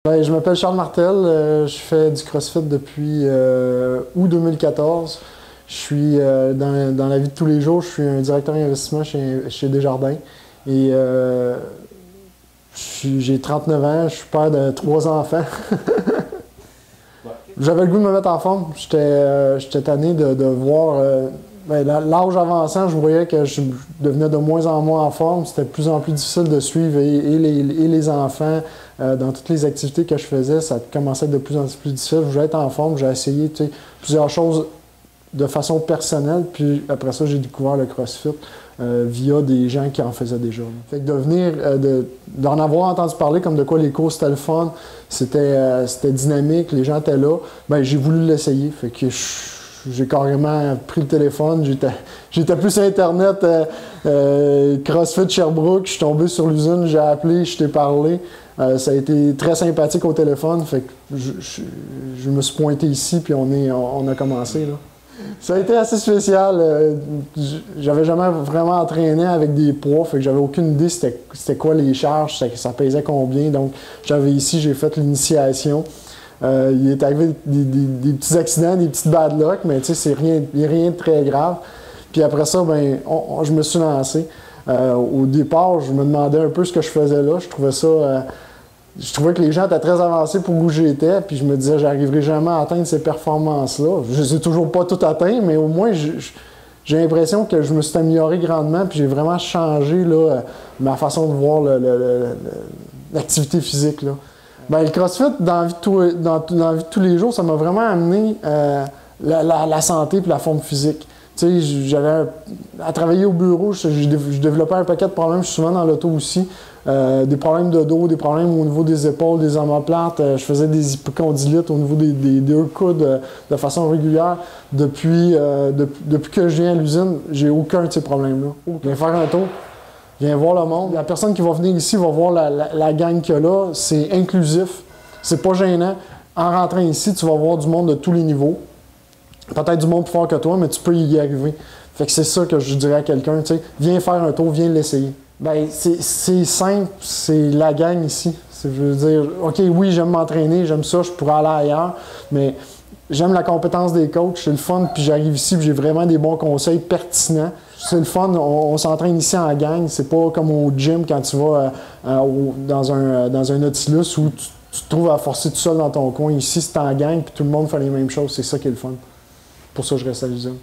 Ben, je m'appelle Charles Martel, je fais du CrossFit depuis août 2014. Je suis dans la vie de tous les jours, je suis un directeur d'investissement chez Desjardins. Et j'ai 39 ans, je suis père de 3 enfants. J'avais le goût de me mettre en forme. J'étais tanné de voir l'âge avançant, je voyais que je devenais de moins en moins en forme. C'était de plus en plus difficile de suivre et les enfants dans toutes les activités que je faisais. Ça commençait à être de plus en plus difficile. Je voulais être en forme. J'ai essayé plusieurs choses de façon personnelle. Puis après ça, j'ai découvert le CrossFit via des gens qui en faisaient déjà. Fait que d'en avoir entendu parler comme de quoi les cours c'était le fun, c'était dynamique, les gens étaient là, ben j'ai voulu l'essayer. Fait que j'ai carrément pris le téléphone, j'étais plus sur Internet, CrossFit Sherbrooke, je suis tombé sur l'usine, j'ai appelé, je t'ai parlé. Ça a été très sympathique au téléphone, fait que je me suis pointé ici, puis on a commencé, là. Ça a été assez spécial. J'avais jamais vraiment entraîné avec des poids, fait que j'avais aucune idée c'était quoi les charges, ça pesait combien. Donc, j'avais ici, j'ai fait l'initiation. Il est arrivé des petits accidents, des petites bad luck, mais tu sais, c'est rien de très grave. Puis après ça, ben, je me suis lancé. Au départ, je me demandais un peu ce que je faisais là. Je trouvais que les gens étaient très avancés pour où j'étais, puis je me disais, j'arriverai jamais à atteindre ces performances-là. Je les ai toujours pas toutes atteintes, mais au moins, j'ai l'impression que je me suis amélioré grandement, puis j'ai vraiment changé là, ma façon de voir l'activité physique, là. Ben, le CrossFit, dans la vie de tous les jours, ça m'a vraiment amené la santé et la forme physique. Tu sais, j'avais à travailler au bureau, je développais un paquet de problèmes, je suis souvent dans l'auto aussi. Des problèmes de dos, des problèmes au niveau des épaules, des omoplates. Je faisais des hypocondylites au niveau des deux coudes de façon régulière. Depuis que je viens à l'usine, j'ai aucun de ces problèmes-là. Viens faire un tour, viens voir le monde. La personne qui va venir ici va voir la gang qu'il y a là. C'est inclusif, c'est pas gênant. En rentrant ici, tu vas voir du monde de tous les niveaux. Peut-être du monde plus fort que toi, mais tu peux y arriver. Fait que c'est ça que je dirais à quelqu'un, tu sais, viens faire un tour, viens l'essayer. Ben, c'est simple, c'est la gang ici. Je veux dire, OK, oui, j'aime m'entraîner, j'aime ça, je pourrais aller ailleurs, mais j'aime la compétence des coachs, c'est le fun, puis j'arrive ici, puis j'ai vraiment des bons conseils pertinents. C'est le fun, on s'entraîne ici en gang, c'est pas comme au gym quand tu vas dans un Nautilus où tu te trouves à forcer tout seul dans ton coin. Ici, c'est en gang, puis tout le monde fait les mêmes choses, c'est ça qui est le fun. Pour ça, je reste à l'usine.